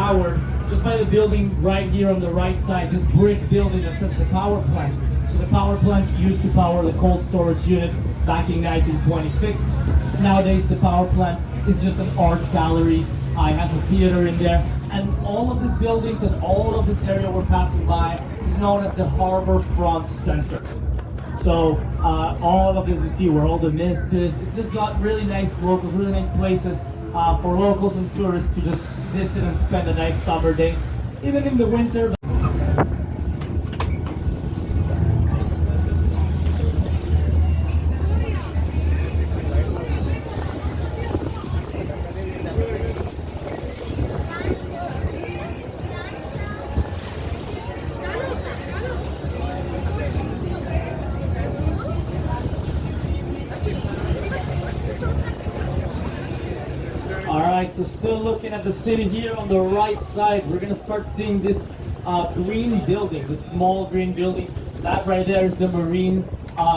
powered just by the building right here on the right side, this brick building that says the power plant. So the power plant used to power the cold storage unit back in 1926. Nowadays the power plant is just an art gallery. It has a theater in there, and all of these buildings and all of this area we're passing by is known as the Harbor Front Center. So all of this you see where all the mist is, it's just got really nice locals, really nice places for locals and tourists to just visit and spend a nice summer day, even in the winter. Alright, so still looking at the city here on the right side, we're gonna start seeing this green building, the small green building. That right there is the marine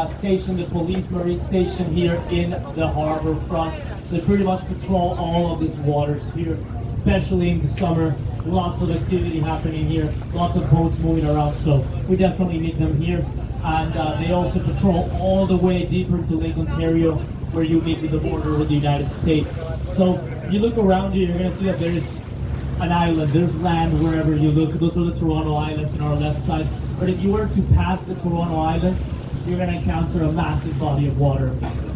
station, the police marine station here in the harbor front. So they pretty much control all of these waters here, especially in the summer. Lots of activity happening here, lots of boats moving around, so we definitely need them here. And they also patrol all the way deeper into Lake Ontario, where you meet with the border with the United States. So if you look around you, you're gonna see that there is an island, there's land wherever you look. Those are the Toronto Islands on our left side. But if you were to pass the Toronto Islands, you're gonna encounter a massive body of water.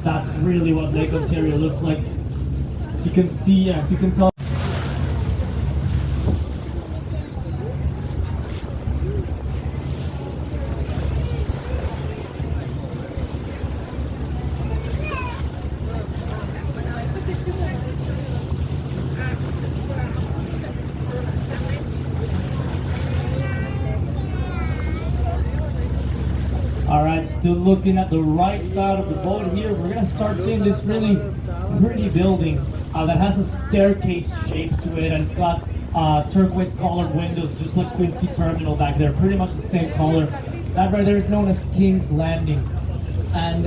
That's really what Lake Ontario looks like. As you can see, as you can tell. Alright, still looking at the right side of the boat here, we're going to start seeing this really pretty building that has a staircase shape to it, and it's got turquoise colored windows, just like Quincy Terminal back there, pretty much the same color. That right there is known as King's Landing, and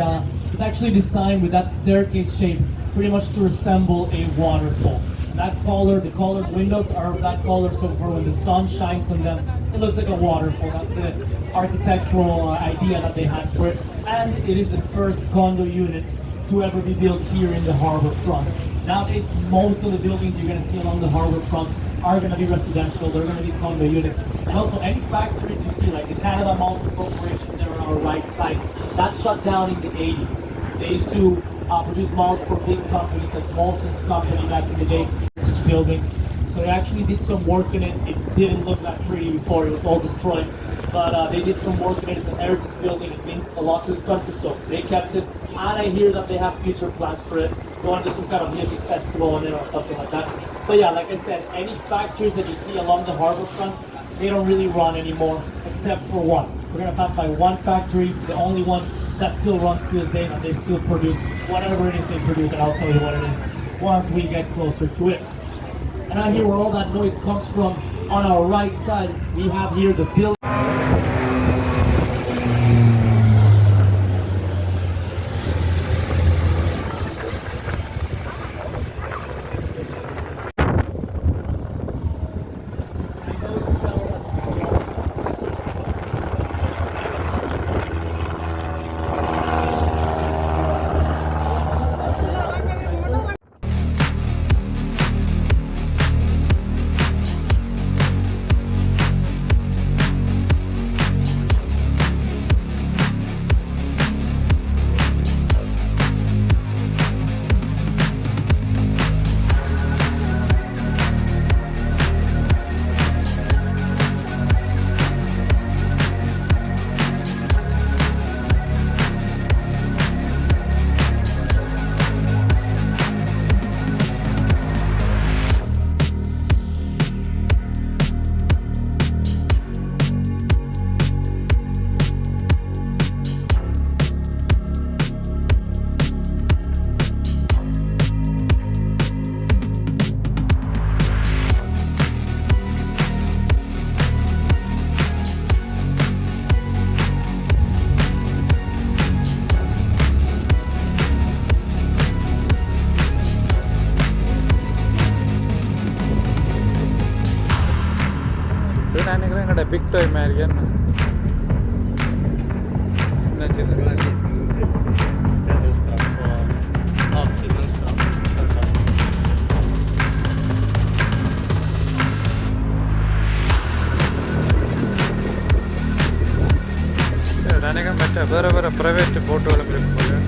it's actually designed with that staircase shape pretty much to resemble a waterfall. That color, the colored windows are that color, so for when the sun shines on them, it looks like a waterfall. That's the architectural idea that they had for it. And it is the first condo unit to ever be built here in the harbor front. Nowadays, most of the buildings you're going to see along the harbor front are going to be residential, they're going to be condo units. And also any factories you see, like the Canada Mountain Corporation there on our right side, that shut down in the 80s. They used to produce malts for big companies like Molson's company back in the day, Heritage Building. So they actually did some work in it. It didn't look that pretty before, it was all destroyed. But they did some work in it. It's a heritage building, it means a lot to this country, so they kept it. And I hear that they have future plans for it, going to some kind of music festival on it or something like that. But yeah, like I said, any factories that you see along the harbor front, they don't really run anymore, except for one. We're gonna pass by one factory, the only one that still runs to this day, and they still produce whatever it is they produce, and I'll tell you what it is once we get closer to it. And out here where all that noise comes from, on our right side, we have here the building. நான் நினைக்கிறேன் எங்கள்கிட்ட big டாய் மாதிரி என்ன நினைக்கிறேன் மற்ற வேறு வேறு private போட்டோவில் இருக்கு போல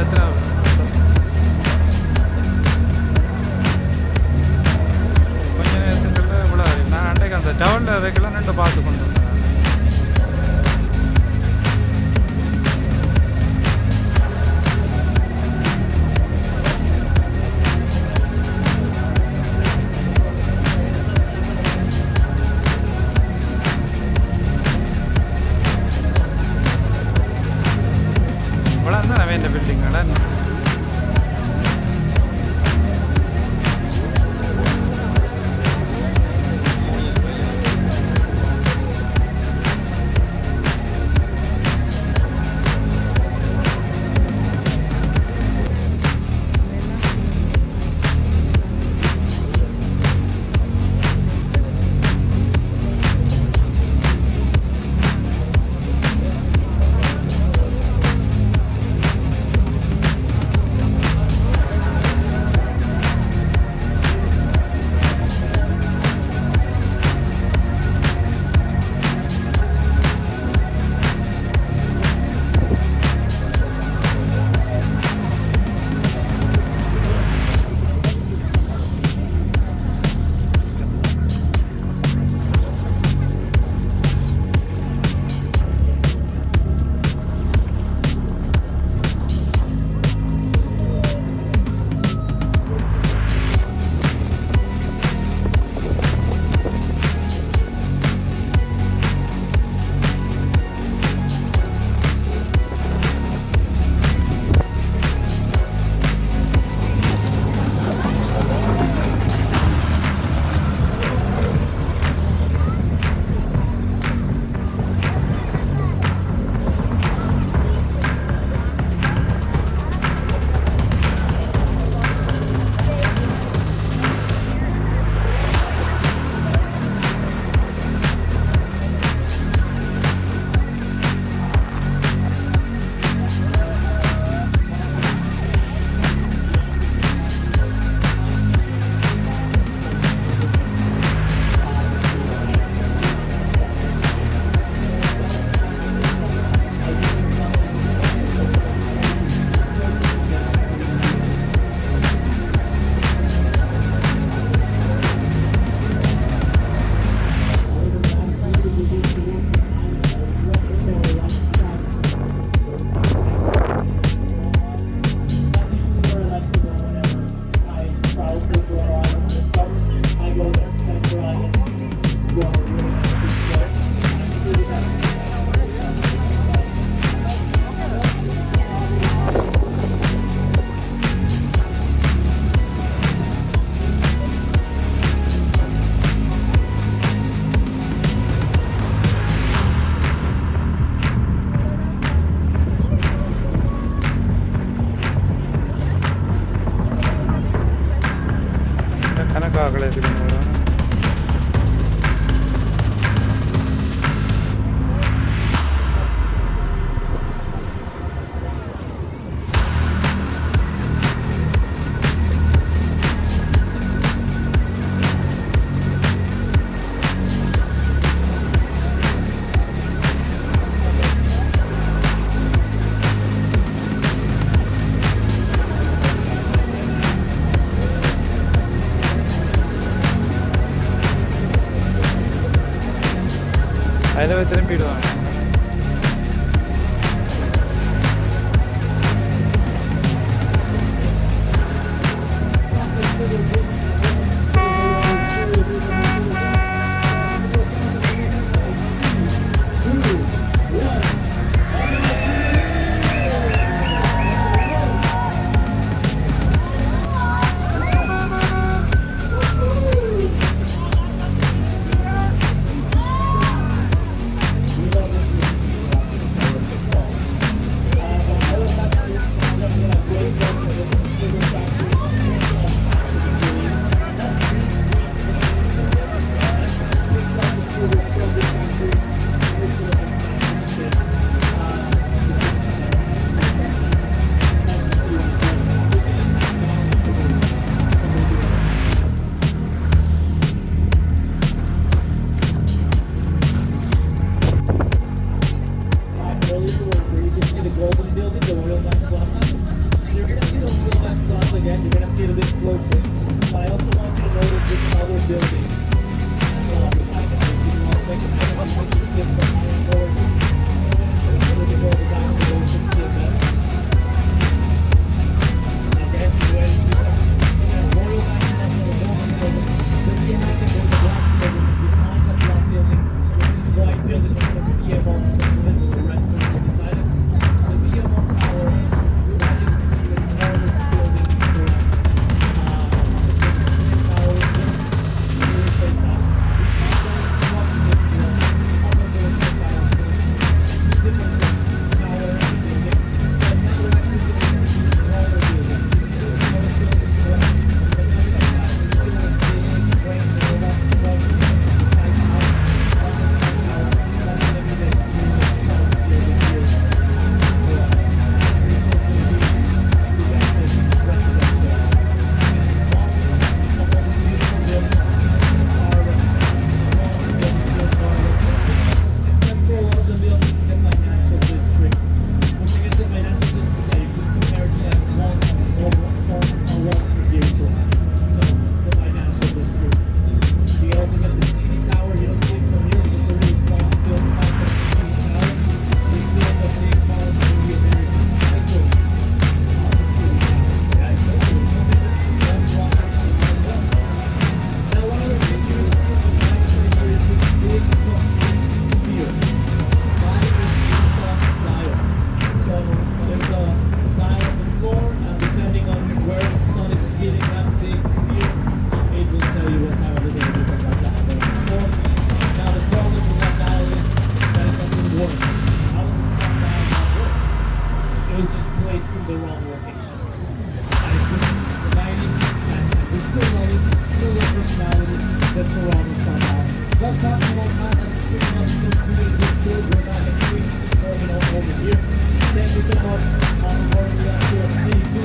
எத்தனை கொஞ்ச நேரத்துக்குள்ள இவ்வளோ நான் அன்றைக்கு அந்த டவுனில் வைக்கலாம் நின்று பார்த்து கொண்டு வந்தேன். இவ்வளோ தான் அவன் இந்த பில்டிங் இடம். கணக்காகலை இருக்குதுங்க. அதில் திரும்பிடுவாங்க. And it's the 90s, and we still love it, still love personality, the Toronto somehow. Well, talking about time, that's pretty much concluding this tour. We're back at 3 over here. Thank you so much on the board of the SCFC.